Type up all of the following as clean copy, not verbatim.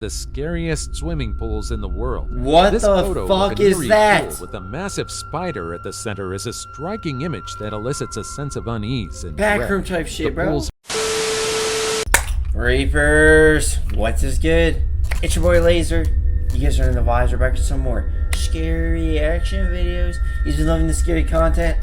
the scariest swimming pools in the world. What this the photo fuck of an is eerie that? pool with a massive spider at the center is a striking image that elicits a sense of unease and Backroom dread. type shit, The bro. pool's Reapers, what's is good? It's your boy Laser. You guys are in the vibes. We're back with some more scary action videos. You've been loving the scary content,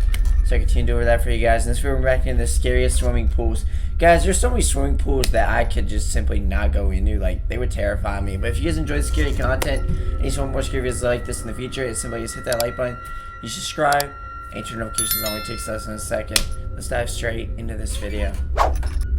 so I continue to do over that for you guys. In this video, we're back in the scariest swimming pools. Guys, there's so many swimming pools that I could just simply not go into. Like, they would terrify me. But if you guys enjoy scary content and you want more scary videos like this in the future, it's simply just hit that like button. You subscribe and turn notifications on. It only takes less than a second. Let's dive straight into this video.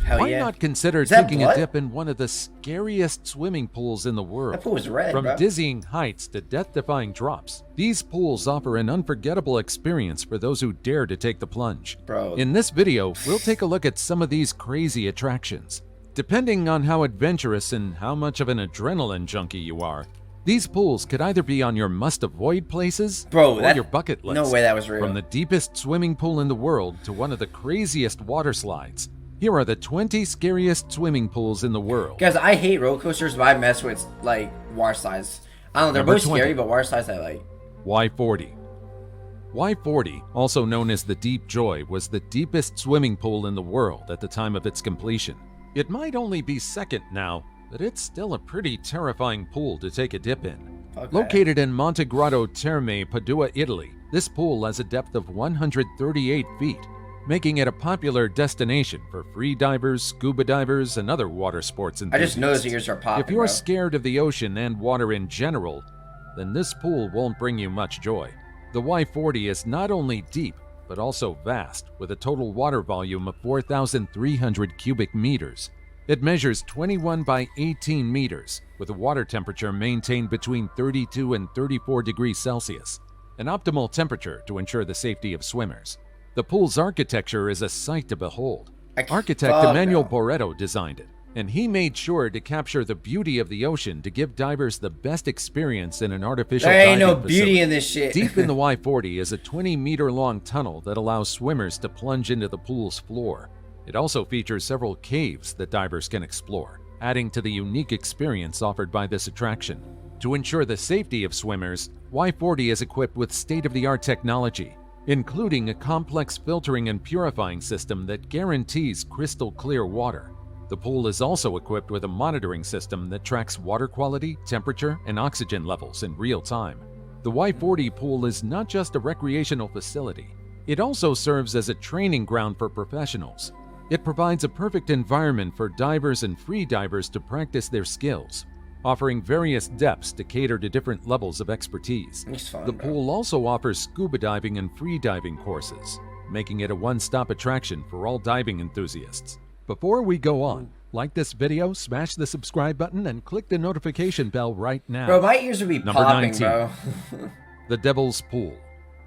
Hell Why yeah. not consider taking a dip in one of the scariest swimming pools in the world? That pool was red, From bro. dizzying heights to death-defying drops, these pools offer an unforgettable experience for those who dare to take the plunge. Bro. In this video, we'll take a look at some of these crazy attractions. Depending on how adventurous and how much of an adrenaline junkie you are, these pools could either be on your must-avoid places or your bucket list. No way that was real. From the deepest swimming pool in the world to one of the craziest water slides, here are the 20 scariest swimming pools in the world. Guys, I hate roller coasters, but I mess with, like, water slides. I don't know, they're Number both 20. scary, but water slides I like. 𝐻⁴. 𝐻⁴, also known as the Deep Joy, was the deepest swimming pool in the world at the time of its completion. It might only be second now, but it's still a pretty terrifying pool to take a dip in. Okay. Located in Monte Grotto Terme, Padua, Italy, this pool has a depth of 138 feet, making it a popular destination for free divers, scuba divers, and other water sports I enthusiasts. just noticed ears are popping, If you're bro. scared of the ocean and water in general, then this pool won't bring you much joy. The 𝐻⁴ is not only deep, but also vast, with a total water volume of 4,300 cubic meters. It measures 21 by 18 meters, with a water temperature maintained between 32 and 34 degrees Celsius, an optimal temperature to ensure the safety of swimmers. The pool's architecture is a sight to behold. Architect Emanuel Boretto designed it, and he made sure to capture the beauty of the ocean to give divers the best experience in an artificial There ain't diving no facility. beauty in this shit. Deep in the 𝐻⁴ is a 20-meter-long tunnel that allows swimmers to plunge into the pool's floor. It also features several caves that divers can explore, adding to the unique experience offered by this attraction. To ensure the safety of swimmers, 𝐻⁴ is equipped with state-of-the-art technology, including a complex filtering and purifying system that guarantees crystal clear water. The pool is also equipped with a monitoring system that tracks water quality, temperature, and oxygen levels in real time. The 𝐻⁴ pool is not just a recreational facility, it also serves as a training ground for professionals. It provides a perfect environment for divers and free divers to practice their skills, offering various depths to cater to different levels of expertise. The pool also offers scuba diving and free diving courses, making it a one-stop attraction for all diving enthusiasts. Before we go on, like this video, smash the subscribe button, and click the notification bell right now. Bro, my ears would be Number popping, 19. bro. The Devil's Pool.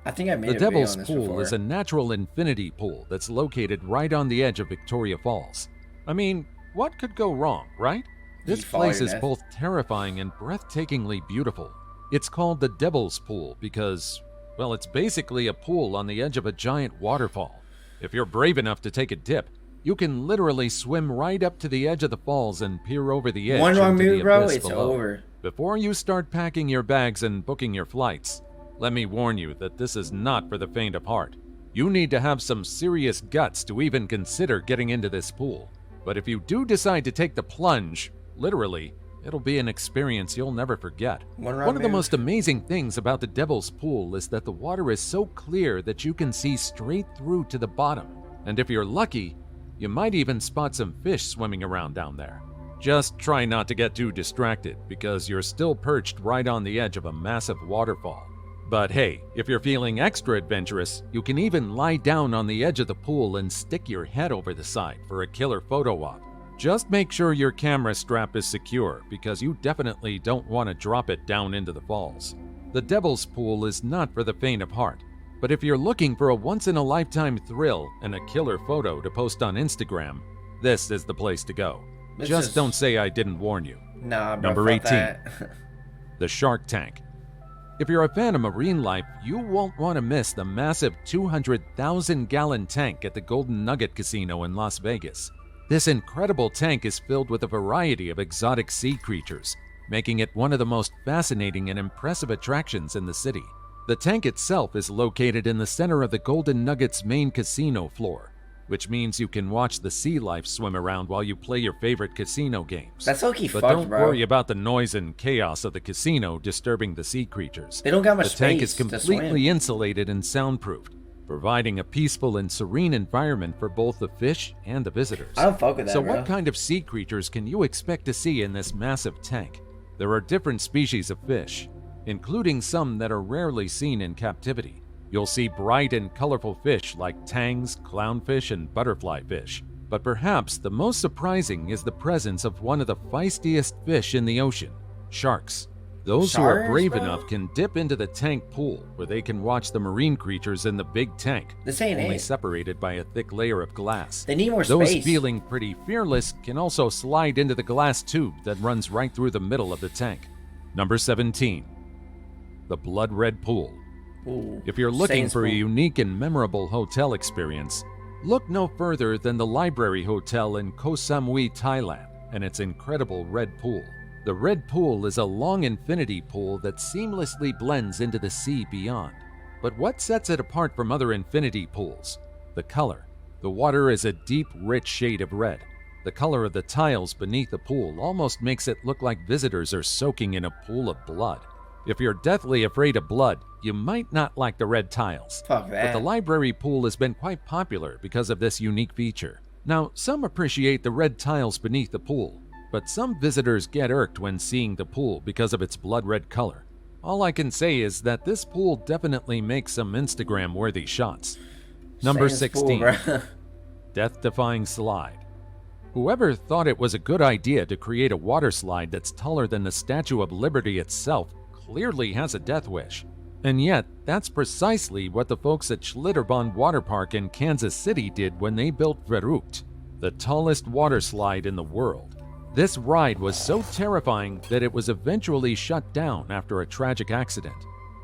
I think I made The a video Devil's on this Pool before. is a natural infinity pool that's located right on the edge of Victoria Falls. I mean, what could go wrong, right? This place is both terrifying and breathtakingly beautiful. It's called the Devil's Pool because, well, it's basically a pool on the edge of a giant waterfall. If you're brave enough to take a dip, you can literally swim right up to the edge of the falls and peer over the edge. One wrong into the move, bro, abyss it's below. over. Before you start packing your bags and booking your flights, let me warn you that this is not for the faint of heart. You need to have some serious guts to even consider getting into this pool. But if you do decide to take the plunge, literally, it'll be an experience you'll never forget. One of the most amazing things about the Devil's Pool is that the water is so clear that you can see straight through to the bottom. And if you're lucky, you might even spot some fish swimming around down there. Just try not to get too distracted because you're still perched right on the edge of a massive waterfall. But hey, if you're feeling extra adventurous, you can even lie down on the edge of the pool and stick your head over the side for a killer photo op. Just make sure your camera strap is secure because you definitely don't want to drop it down into the falls. The Devil's Pool is not for the faint of heart, but if you're looking for a once-in-a-lifetime thrill and a killer photo to post on Instagram, this is the place to go. Just don't say I didn't warn you. Nah, bro, Number 18. that. The Shark Tank. If you're a fan of marine life, you won't want to miss the massive 200,000-gallon tank at the Golden Nugget Casino in Las Vegas. This incredible tank is filled with a variety of exotic sea creatures, making it one of the most fascinating and impressive attractions in the city. The tank itself is located in the center of the Golden Nugget's main casino floor, which means you can watch the sea life swim around while you play your favorite casino games. That's low-key But fucked, don't bro. worry about the noise and chaos of the casino disturbing the sea creatures. They don't got much The tank is space to completely swim. insulated and soundproofed, providing a peaceful and serene environment for both the fish and the visitors. I don't fuck with that, So bro. what kind of sea creatures can you expect to see in this massive tank? There are different species of fish, including some that are rarely seen in captivity. You'll see bright and colorful fish like tangs, clownfish, and butterfly fish. But perhaps the most surprising is the presence of one of the feistiest fish in the ocean, sharks. Those who are Sharks, brave bro? enough can dip into the tank pool where they can watch the marine creatures in the big tank, This ain't only it. separated by a thick layer of glass. They need more Those space. feeling pretty fearless can also slide into the glass tube that runs right through the middle of the tank. Number 17. The Blood Red Pool. Ooh, If you're looking Saints for a pool. unique and memorable hotel experience, look no further than the Library Hotel in Koh Samui, Thailand, and its incredible red pool. The red pool is a long infinity pool that seamlessly blends into the sea beyond. But what sets it apart from other infinity pools? The color. The water is a deep, rich shade of red. The color of the tiles beneath the pool almost makes it look like visitors are soaking in a pool of blood. If you're deathly afraid of blood, you might not like the red tiles. Fuck But that. the library pool has been quite popular because of this unique feature. Now, some appreciate the red tiles beneath the pool, but some visitors get irked when seeing the pool because of its blood red color. All I can say is that this pool definitely makes some Instagram-worthy shots. Number Saints pool, 16. bro. Death-defying slide. Whoever thought it was a good idea to create a water slide that's taller than the Statue of Liberty itself clearly has a death wish. And yet, that's precisely what the folks at Schlitterbahn Water Park in Kansas City did when they built 𝐕𝐿𝐼𝐻𝑡, the tallest water slide in the world. This ride was so terrifying that it was eventually shut down after a tragic accident.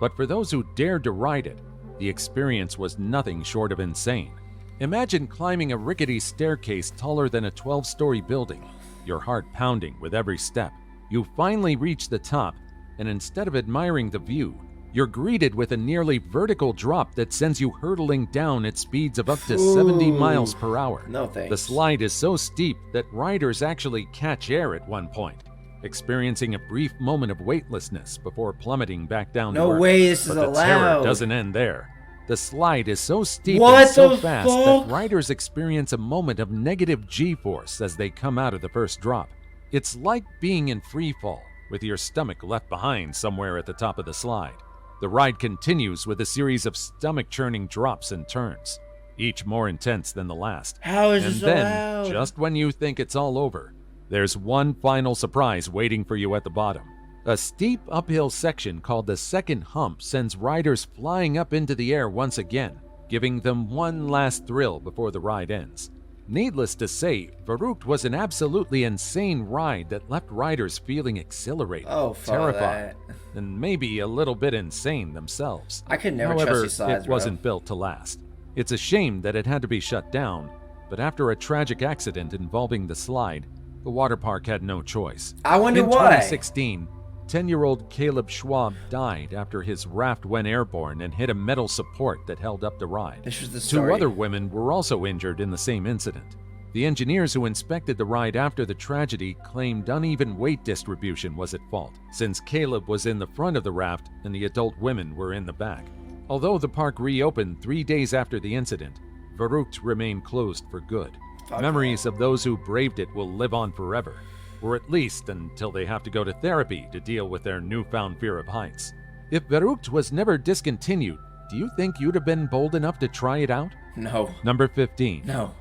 But for those who dared to ride it, the experience was nothing short of insane. Imagine climbing a rickety staircase taller than a 12-story building, your heart pounding with every step. You finally reach the top, and instead of admiring the view, you're greeted with a nearly vertical drop that sends you hurtling down at speeds of up to 70 miles per hour. No thanks. The slide is so steep that riders actually catch air at one point, experiencing a brief moment of weightlessness before plummeting back down to No earth. way this is But the terror allowed. doesn't end there. The slide is so steep What and so the fast fuck? that riders experience a moment of negative G-force as they come out of the first drop. It's like being in free fall, with your stomach left behind somewhere at the top of the slide. The ride continues with a series of stomach-churning drops and turns, each more intense than the last. How is And this then, allowed? just when you think it's all over, there's one final surprise waiting for you at the bottom. A steep uphill section called the second hump sends riders flying up into the air once again, giving them one last thrill before the ride ends. Needless to say, 𝐕𝐿𝐼𝐻𝑡 was an absolutely insane ride that left riders feeling exhilarated, Oh, fuck terrified, that. and maybe a little bit insane themselves. I could never However, trust these slides, it bro. wasn't built to last. It's a shame that it had to be shut down, but after a tragic accident involving the slide, the water park had no choice. I wonder In why. 2016, 10-year-old Caleb Schwab died after his raft went airborne and hit a metal support that held up the ride. This was the Two story. other women were also injured in the same incident. The engineers who inspected the ride after the tragedy claimed uneven weight distribution was at fault, since Caleb was in the front of the raft and the adult women were in the back. Although the park reopened 3 days after the incident, 𝐕𝐿𝐼𝐻𝑡 remained closed for good. Fuck Memories of those who braved it will live on forever, or at least until they have to go to therapy to deal with their newfound fear of heights. If 𝐕𝐿𝐼𝐻𝑡 was never discontinued, do you think you'd have been bold enough to try it out? No. Number 15. No.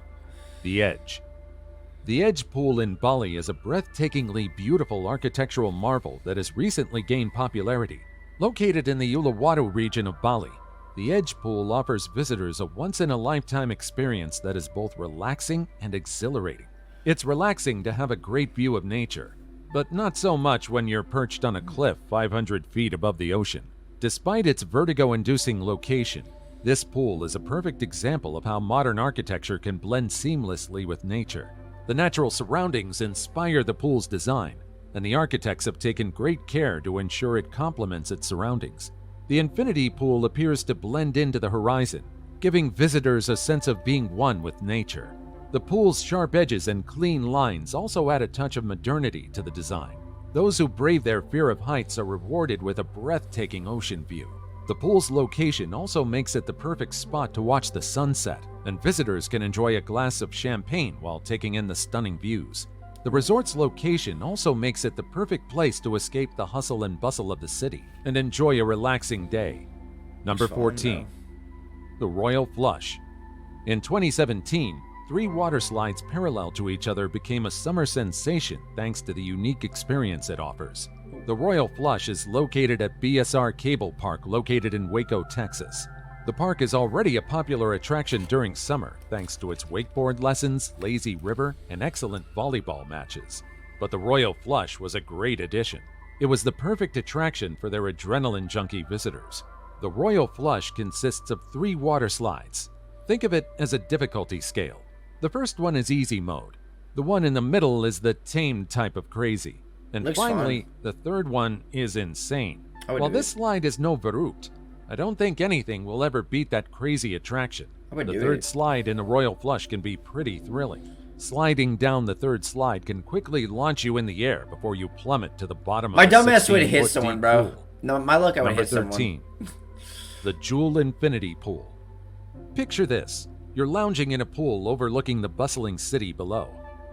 The Edge. The Edge Pool in Bali is a breathtakingly beautiful architectural marvel that has recently gained popularity. Located in the Uluwatu region of Bali, the Edge Pool offers visitors a once-in-a-lifetime experience that is both relaxing and exhilarating. It's relaxing to have a great view of nature, but not so much when you're perched on a cliff 500 feet above the ocean. Despite its vertigo-inducing location, this pool is a perfect example of how modern architecture can blend seamlessly with nature. The natural surroundings inspire the pool's design, and the architects have taken great care to ensure it complements its surroundings. The infinity pool appears to blend into the horizon, giving visitors a sense of being one with nature. The pool's sharp edges and clean lines also add a touch of modernity to the design. Those who brave their fear of heights are rewarded with a breathtaking ocean view. The pool's location also makes it the perfect spot to watch the sunset, and visitors can enjoy a glass of champagne while taking in the stunning views. The resort's location also makes it the perfect place to escape the hustle and bustle of the city and enjoy a relaxing day. Number 14. The Royal Flush. In 2017, 3 water slides parallel to each other became a summer sensation thanks to the unique experience it offers. The Royal Flush is located at BSR Cable Park, located in Waco, Texas. The park is already a popular attraction during summer thanks to its wakeboard lessons, lazy river, and excellent volleyball matches. But the Royal Flush was a great addition. It was the perfect attraction for their adrenaline junkie visitors. The Royal Flush consists of 3 water slides. Think of it as a difficulty scale. The first one is easy mode. The one in the middle is the tame type of crazy. And finally, the third one is insane. While this slide is no verrückt, I don't think anything will ever beat that crazy attraction. The third slide in the Royal Flush can be pretty thrilling. Sliding down the third slide can quickly launch you in the air before you plummet to the bottom of the 16-foot My dumbass would hit someone, bro. pool. No, my luck, I would Number hit someone. 13. The Jewel Infinity Pool. Picture this. You're lounging in a pool overlooking the bustling city below,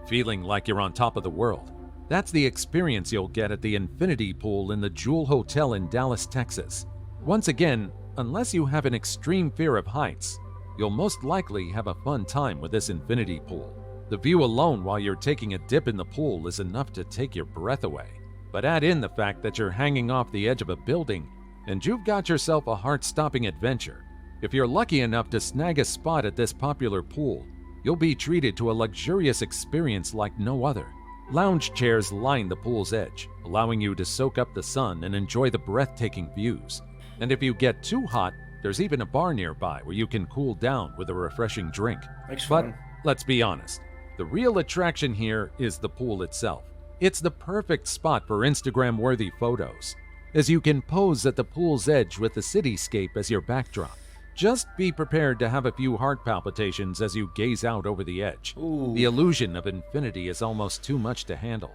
feeling like you're on top of the world. That's the experience you'll get at the Infinity Pool in the Jewel Hotel in Dallas, Texas. Once again, unless you have an extreme fear of heights, you'll most likely have a fun time with this infinity pool. The view alone while you're taking a dip in the pool is enough to take your breath away. But add in the fact that you're hanging off the edge of a building, and you've got yourself a heart-stopping adventure. If you're lucky enough to snag a spot at this popular pool, you'll be treated to a luxurious experience like no other. Lounge chairs line the pool's edge, allowing you to soak up the sun and enjoy the breathtaking views. And if you get too hot, there's even a bar nearby where you can cool down with a refreshing drink. But let's be honest, the real attraction here is the pool itself. It's the perfect spot for Instagram-worthy photos, as you can pose at the pool's edge with the cityscape as your backdrop. Just be prepared to have a few heart palpitations as you gaze out over the edge. The illusion of infinity is almost too much to handle.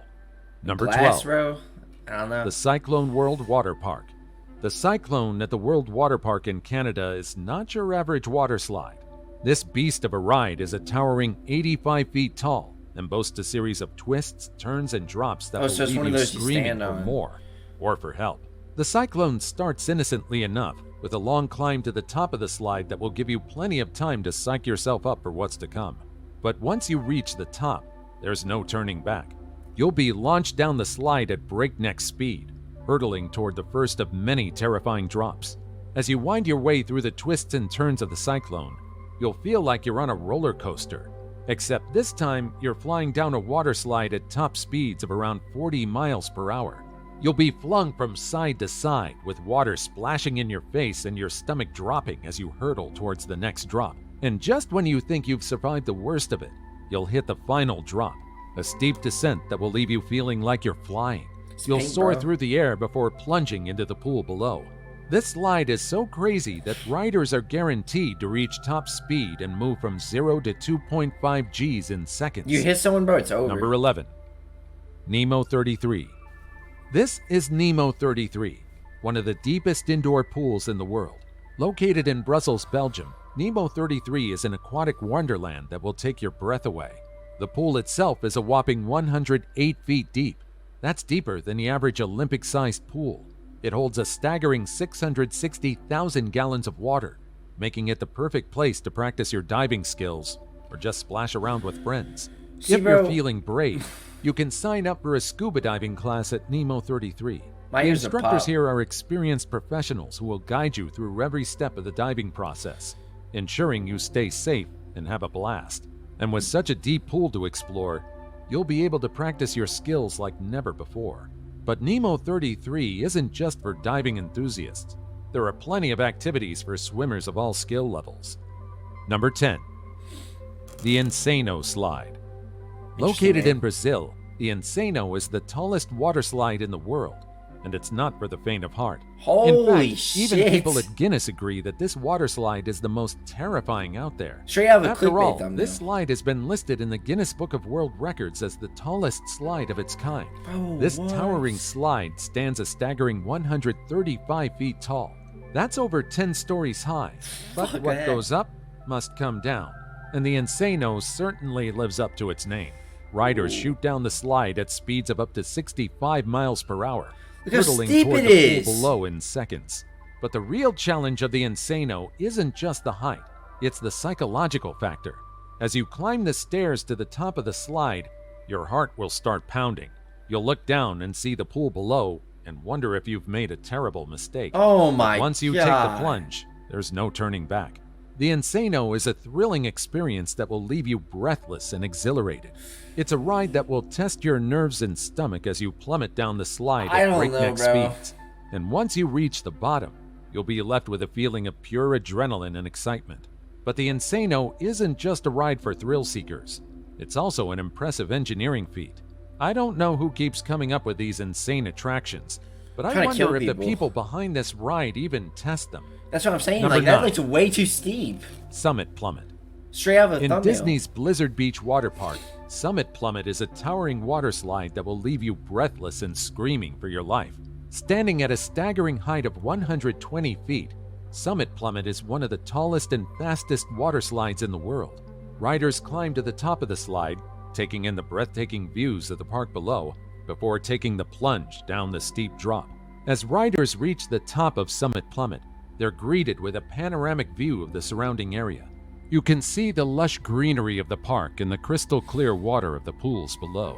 Number 12. Bro. I don't know. The Cyclone World Water Park. The Cyclone at the World Water Park in Canada is not your average water slide. This beast of a ride is a towering 85 feet tall and boasts a series of twists, turns, and drops that will leave you screaming for more or for help. The Cyclone starts innocently enough, with a long climb to the top of the slide that will give you plenty of time to psych yourself up for what's to come. But once you reach the top, there's no turning back. You'll be launched down the slide at breakneck speed, hurtling toward the first of many terrifying drops. As you wind your way through the twists and turns of the Cyclone, you'll feel like you're on a roller coaster, except this time you're flying down a water slide at top speeds of around 40 miles per hour. You'll be flung from side to side with water splashing in your face and your stomach dropping as you hurtle towards the next drop. And just when you think you've survived the worst of it, you'll hit the final drop, a steep descent that will leave you feeling like you're flying. You'll soar through the air before plunging into the pool below. This slide is so crazy that riders are guaranteed to reach top speed and move from 0 to 2.5 Gs in seconds. You hit someone, bro, it's over. Number 11. Nemo 33. This is Nemo 33, one of the deepest indoor pools in the world. Located in Brussels, Belgium, Nemo 33 is an aquatic wonderland that will take your breath away. The pool itself is a whopping 108 feet deep. That's deeper than the average Olympic-sized pool. It holds a staggering 660,000 gallons of water, making it the perfect place to practice your diving skills or just splash around with friends. If you're feeling brave, you can sign up for a scuba diving class at Nemo 33. The instructors here are experienced professionals who will guide you through every step of the diving process, ensuring you stay safe and have a blast. And with such a deep pool to explore, you'll be able to practice your skills like never before. But Nemo 33 isn't just for diving enthusiasts. There are plenty of activities for swimmers of all skill levels. Number 10. The Encino Slide. Located in Brazil, The Encino is the tallest water slide in the world, and it's not for the faint of heart. Holy in fact, shit. even people at Guinness agree that this water slide is the most terrifying out there. Straight out of a After clickbait all, thumbnail. this slide has been listed in the Guinness Book of World Records as the tallest slide of its kind. Bro, This what? towering slide stands a staggering 135 feet tall. That's over 10 stories high. But Fuck what that. goes up must come down, and the Encino certainly lives up to its name. Riders shoot down the slide at speeds of up to 65 miles per hour, Look how hurtling steep toward it the is. pool below in seconds. But the real challenge of the Encino isn't just the height, it's the psychological factor. As you climb the stairs to the top of the slide, your heart will start pounding. You'll look down and see the pool below and wonder if you've made a terrible mistake. Oh my god. Once you take the plunge, there's no turning back. The Encino is a thrilling experience that will leave you breathless and exhilarated. It's a ride that will test your nerves and stomach as you plummet down the slide I at don't breakneck know, bro. speeds. And once you reach the bottom, you'll be left with a feeling of pure adrenaline and excitement. But the Encino isn't just a ride for thrill seekers. It's also an impressive engineering feat. I don't know who keeps coming up with these insane attractions, but I Trying to wonder kill if the people. people behind this ride even test them. That's what I'm saying. Number Like, that 9. looks way too steep. Summit Plummet. Straight out of a In thumbnail. Disney's Blizzard Beach water park, Summit Plummet is a towering water slide that will leave you breathless and screaming for your life. Standing at a staggering height of 120 feet, Summit Plummet is one of the tallest and fastest water slides in the world. Riders climb to the top of the slide, taking in the breathtaking views of the park below, before taking the plunge down the steep drop. As riders reach the top of Summit Plummet, they're greeted with a panoramic view of the surrounding area. You can see the lush greenery of the park and the crystal clear water of the pools below.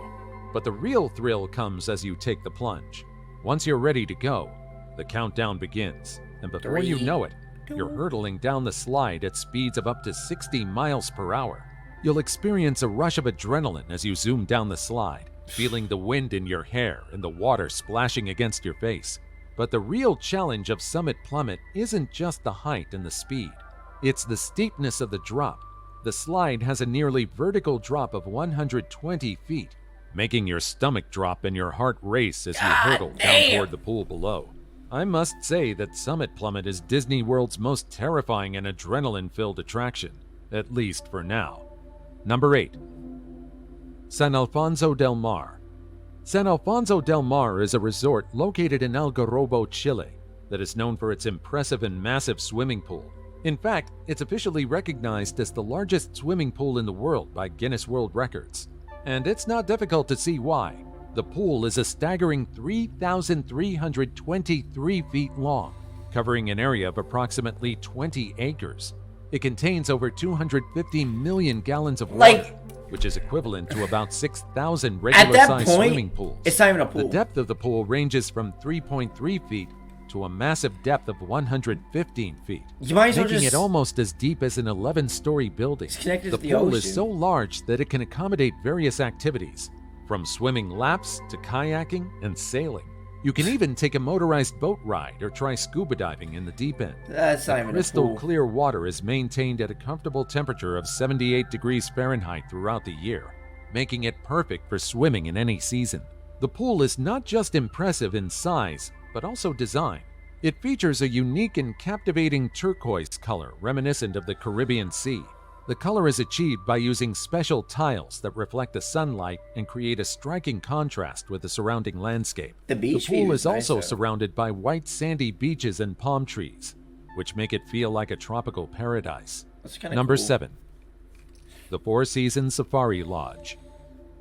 But the real thrill comes as you take the plunge. Once you're ready to go, the countdown begins, and before you 3, know it, you're hurtling down the slide at speeds of up to 60 miles per hour. You'll experience a rush of adrenaline as you zoom down the slide, feeling the wind in your hair and the water splashing against your face. But the real challenge of Summit Plummet isn't just the height and the speed. It's the steepness of the drop. The slide has a nearly vertical drop of 120 feet, making your stomach drop and your heart race as you hurtle down toward the pool below. I must say that Summit Plummet is Disney World's most terrifying and adrenaline-filled attraction, at least for now. Number 8. San Alfonso del Mar. San Alfonso del Mar is a resort located in Algarrobo, Chile, that is known for its impressive and massive swimming pool. In fact, it's officially recognized as the largest swimming pool in the world by Guinness World Records. And it's not difficult to see why. The pool is a staggering 3,323 feet long, covering an area of approximately 20 acres. It contains over 250 million gallons of water, which is equivalent to about 6,000 At regular-sized that swimming point, pools. it's not even a pool. The depth of the pool ranges from 3.3 feet to a massive depth of 115 feet, You might as well making just it almost as deep as an 11-story building. It's connected The to the pool ocean. is so large that it can accommodate various activities, from swimming laps to kayaking and sailing. You can even take a motorized boat ride or try scuba diving in the deep end. That's not even a Crystal pool. clear water is maintained at a comfortable temperature of 78 degrees Fahrenheit throughout the year, making it perfect for swimming in any season. The pool is not just impressive in size, but also design. It features a unique and captivating turquoise color reminiscent of the Caribbean Sea. The color is achieved by using special tiles that reflect the sunlight and create a striking contrast with the surrounding landscape. The beach pool view is is nice, also though. surrounded by white sandy beaches and palm trees, which make it feel like a tropical paradise. That's kinda Number cool. 7. The Four Seasons Safari Lodge.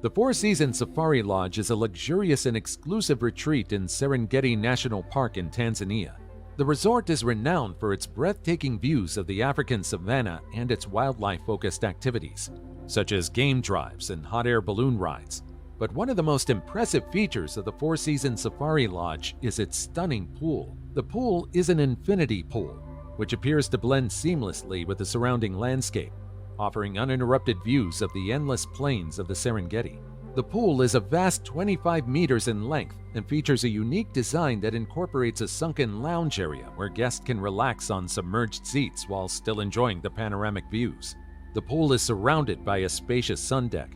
The Four Seasons Safari Lodge is a luxurious and exclusive retreat in Serengeti National Park in Tanzania. The resort is renowned for its breathtaking views of the African savanna and its wildlife-focused activities, such as game drives and hot air balloon rides. But one of the most impressive features of the Four Seasons Safari Lodge is its stunning pool. The pool is an infinity pool, which appears to blend seamlessly with the surrounding landscape, offering uninterrupted views of the endless plains of the Serengeti. The pool is a vast 25 meters in length and features a unique design that incorporates a sunken lounge area where guests can relax on submerged seats while still enjoying the panoramic views. The pool is surrounded by a spacious sun deck,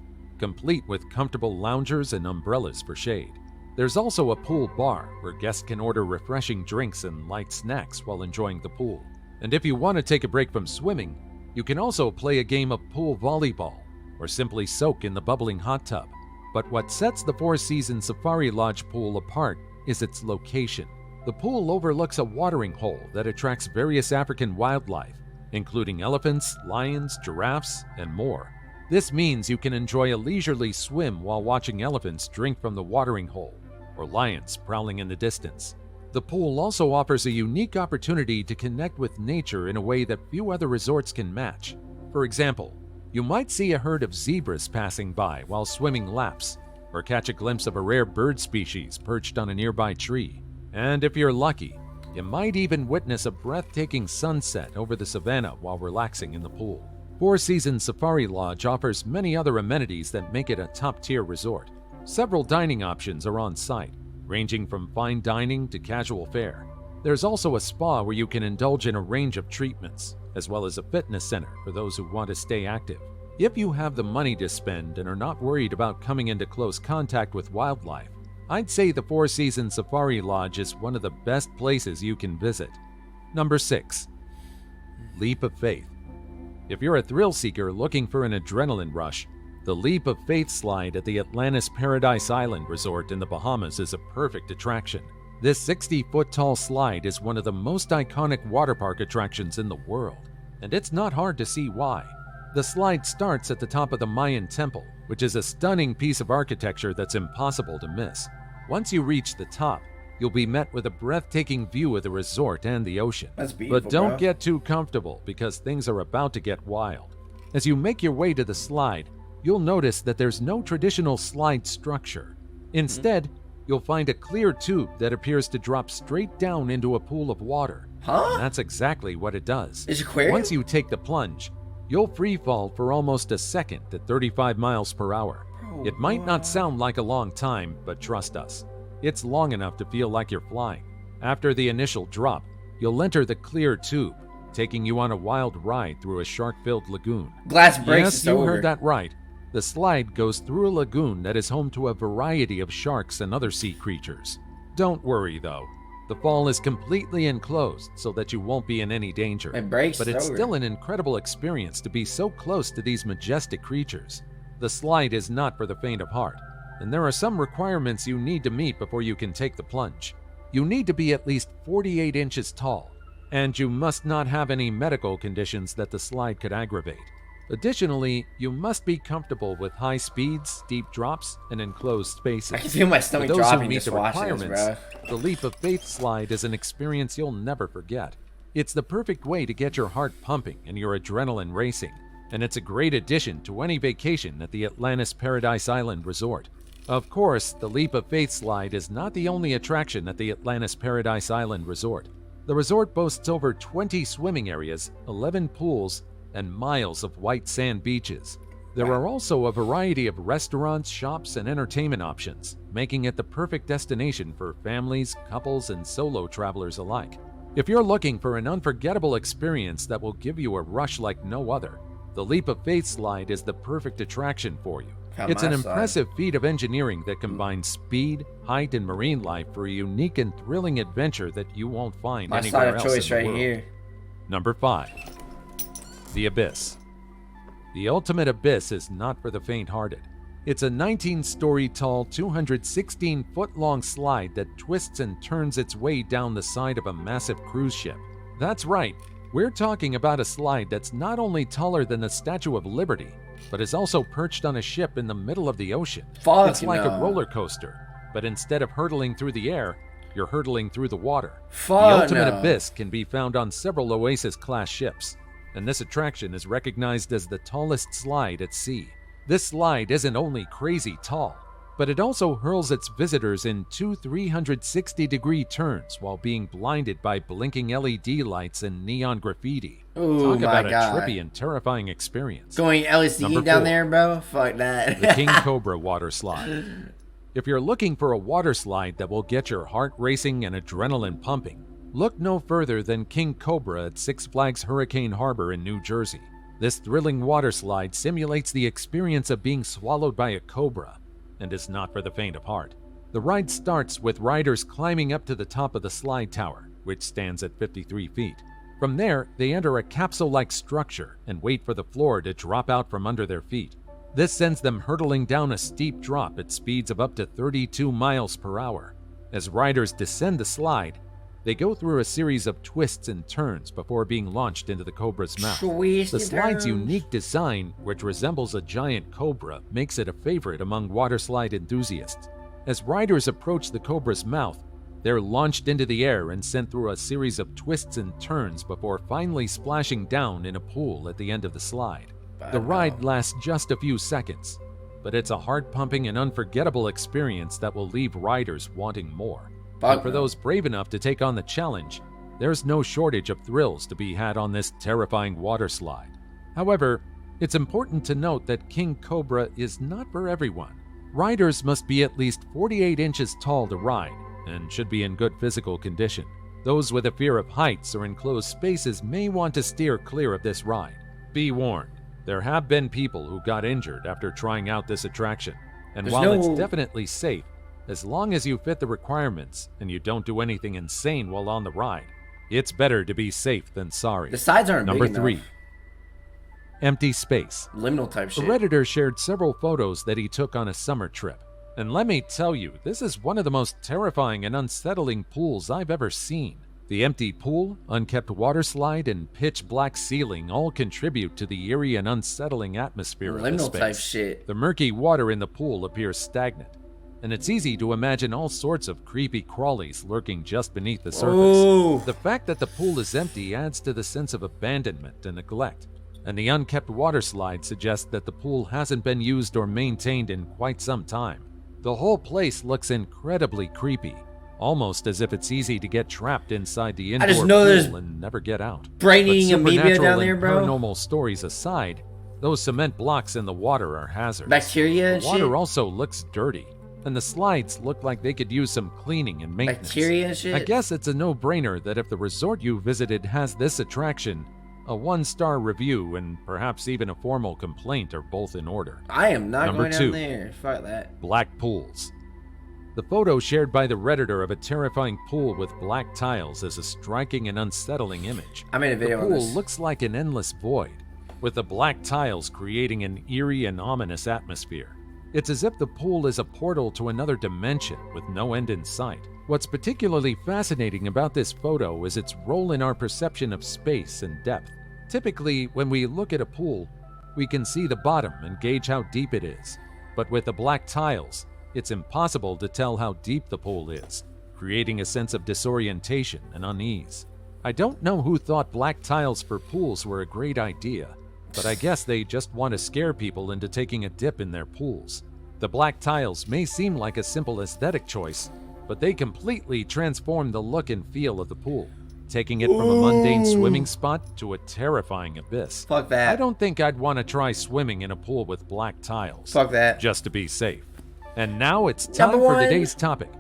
complete with comfortable loungers and umbrellas for shade. There's also a pool bar where guests can order refreshing drinks and light snacks while enjoying the pool. And if you want to take a break from swimming, you can also play a game of pool volleyball or simply soak in the bubbling hot tub. But what sets the Four Seasons Safari Lodge pool apart is its location. The pool overlooks a watering hole that attracts various African wildlife, including elephants, lions, giraffes, and more. This means you can enjoy a leisurely swim while watching elephants drink from the watering hole, or lions prowling in the distance. The pool also offers a unique opportunity to connect with nature in a way that few other resorts can match. For example, you might see a herd of zebras passing by while swimming laps, or catch a glimpse of a rare bird species perched on a nearby tree. And if you're lucky, you might even witness a breathtaking sunset over the savannah while relaxing in the pool. Four Seasons Safari Lodge offers many other amenities that make it a top-tier resort. Several dining options are on site, ranging from fine dining to casual fare. There's also a spa where you can indulge in a range of treatments, as well as a fitness center for those who want to stay active. If you have the money to spend and are not worried about coming into close contact with wildlife, I'd say the Four Seasons Safari Lodge is one of the best places you can visit. Number 6. Leap of Faith. If you're a thrill seeker looking for an adrenaline rush, the Leap of Faith slide at the Atlantis Paradise Island Resort in the Bahamas is a perfect attraction. This 60-foot-tall slide is one of the most iconic water park attractions in the world, and it's not hard to see why. The slide starts at the top of the Mayan Temple, which is a stunning piece of architecture that's impossible to miss. Once you reach the top, you'll be met with a breathtaking view of the resort and the ocean. That's beautiful, but don't bro. get too comfortable because things are about to get wild. As you make your way to the slide, you'll notice that there's no traditional slide structure. Instead, you'll find a clear tube that appears to drop straight down into a pool of water. Huh? And that's exactly what it does. Is it aquarium? Once you take the plunge, you'll free fall for almost a second at 35 miles per hour. It might not sound like a long time, but trust us, it's long enough to feel like you're flying. After the initial drop, you'll enter the clear tube, taking you on a wild ride through a shark-filled lagoon. Glass breaks. Yes, you heard that right. The slide goes through a lagoon that is home to a variety of sharks and other sea creatures. Don't worry, though. The fall is completely enclosed so that you won't be in any danger. It breaks. But it's still an incredible experience to be so close to these majestic creatures. The slide is not for the faint of heart, and there are some requirements you need to meet before you can take the plunge. You need to be at least 48 inches tall, and you must not have any medical conditions that the slide could aggravate. Additionally, you must be comfortable with high speeds, steep drops, and enclosed spaces. I can feel my stomach For those who dropping meet just the watching this, requirements, bro. the Leap of Faith slide is an experience you'll never forget. It's the perfect way to get your heart pumping and your adrenaline racing, and it's a great addition to any vacation at the Atlantis Paradise Island Resort. Of course, the Leap of Faith slide is not the only attraction at the Atlantis Paradise Island Resort. The resort boasts over 20 swimming areas, 11 pools, and miles of white sand beaches. There are also a variety of restaurants, shops, and entertainment options, making it the perfect destination for families, couples, and solo travelers alike. If you're looking for an unforgettable experience that will give you a rush like no other, the Leap of Faith slide is the perfect attraction for you. It's an impressive feat of engineering that combines speed, height, and marine life for a unique and thrilling adventure that you won't find My anywhere slide of else choice in the right world. here. Number 5. The Abyss. The Ultimate Abyss is not for the faint-hearted. It's a 19-story tall, 216-foot-long slide that twists and turns its way down the side of a massive cruise ship. That's right, we're talking about a slide that's not only taller than the Statue of Liberty, but is also perched on a ship in the middle of the ocean. It's like a roller coaster, but instead of hurtling through the air, you're hurtling through the water. The Ultimate Abyss can be found on several Oasis-class ships, and this attraction is recognized as the tallest slide at sea. This slide isn't only crazy tall, but it also hurls its visitors in two 360-degree turns while being blinded by blinking LED lights and neon graffiti. Ooh, Talk about my a God. trippy and terrifying experience. Going LSD Number down 4. there, bro? Fuck that. The King Cobra Water Slide. If you're looking for a water slide that will get your heart racing and adrenaline pumping, look no further than King Cobra at Six Flags Hurricane Harbor in New Jersey. This thrilling water slide simulates the experience of being swallowed by a cobra and is not for the faint of heart. The ride starts with riders climbing up to the top of the slide tower, which stands at 53 feet. From there, they enter a capsule-like structure and wait for the floor to drop out from under their feet. This sends them hurtling down a steep drop at speeds of up to 32 miles per hour. As riders descend the slide, they go through a series of twists and turns before being launched into the cobra's mouth. The slide's unique design, which resembles a giant cobra, makes it a favorite among waterslide enthusiasts. As riders approach the cobra's mouth, they're launched into the air and sent through a series of twists and turns before finally splashing down in a pool at the end of the slide. The ride lasts just a few seconds, but it's a heart-pumping and unforgettable experience that will leave riders wanting more. And for those brave enough to take on the challenge, there's no shortage of thrills to be had on this terrifying water slide. However, it's important to note that King Cobra is not for everyone. Riders must be at least 48 inches tall to ride and should be in good physical condition. Those with a fear of heights or enclosed spaces may want to steer clear of this ride. Be warned, there have been people who got injured after trying out this attraction, and while it's definitely safe, as long as you fit the requirements and you don't do anything insane while on the ride, it's better to be safe than sorry. The sides aren't Number big 3. enough. Empty space. Liminal type shit. The Redditor shared several photos that he took on a summer trip. And let me tell you, this is one of the most terrifying and unsettling pools I've ever seen. The empty pool, unkept water slide, and pitch black ceiling all contribute to the eerie and unsettling atmosphere of the space. Type shit. The murky water in the pool appears stagnant, and it's easy to imagine all sorts of creepy crawlies lurking just beneath the surface. Ooh. The fact that the pool is empty adds to the sense of abandonment and neglect, and the unkept water slide suggests that the pool hasn't been used or maintained in quite some time. The whole place looks incredibly creepy, almost as if it's easy to get trapped inside the indoor pool and never get out. Brain-eating amoeba down there, bro. Paranormal stories aside, those cement blocks in the water are hazards. Bacteria and shit. The water also looks dirty, and the slides look like they could use some cleaning and maintenance. Bacteria and shit. I guess it's a no-brainer that if the resort you visited has this attraction, a 1-star review and perhaps even a formal complaint are both in order. I am not Number going 2, down there. Fuck that. Black pools. The photo shared by the Redditor of a terrifying pool with black tiles is a striking and unsettling image. I made a video on this. The pool looks like an endless void, with the black tiles creating an eerie and ominous atmosphere. It's as if the pool is a portal to another dimension with no end in sight. What's particularly fascinating about this photo is its role in our perception of space and depth. Typically, when we look at a pool, we can see the bottom and gauge how deep it is. But with the black tiles, it's impossible to tell how deep the pool is, creating a sense of disorientation and unease. I don't know who thought black tiles for pools were a great idea, but I guess they just want to scare people into taking a dip in their pools. The black tiles may seem like a simple aesthetic choice, but they completely transform the look and feel of the pool, taking it from a mundane swimming spot to a terrifying abyss. Fuck that. I don't think I'd want to try swimming in a pool with black tiles. Fuck that. Just to be safe. And now it's time for today's topic.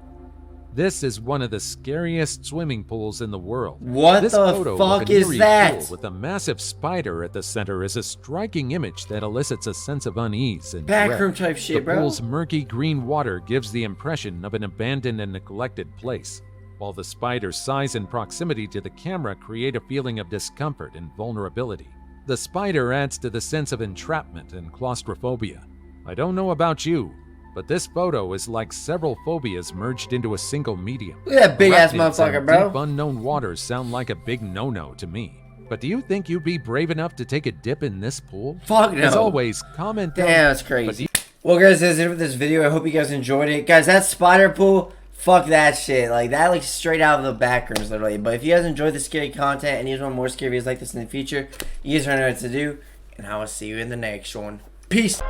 This is one of the scariest swimming pools in the world. What this the photo fuck of an is eerie that? Pool with a massive spider at the center is a striking image that elicits a sense of unease and backroom dread. type shit, bro. The pool's murky green water gives the impression of an abandoned and neglected place, while the spider's size and proximity to the camera create a feeling of discomfort and vulnerability. The spider adds to the sense of entrapment and claustrophobia. I don't know about you, but this photo is like several phobias merged into a single medium. Look at that big ass Arachnids motherfucker, and bro. Deep unknown waters sound like a big no-no to me. But do you think you'd be brave enough to take a dip in this pool? Fuck no. As always, comment down. Damn, that's crazy. Well, guys, that's it for this video. I hope you guys enjoyed it. Guys, that spider pool, fuck that shit. Like, that looks straight out of the backrooms, literally. But if you guys enjoyed the scary content and you guys want more scary videos like this in the future, you guys know what to do. And I will see you in the next one. Peace.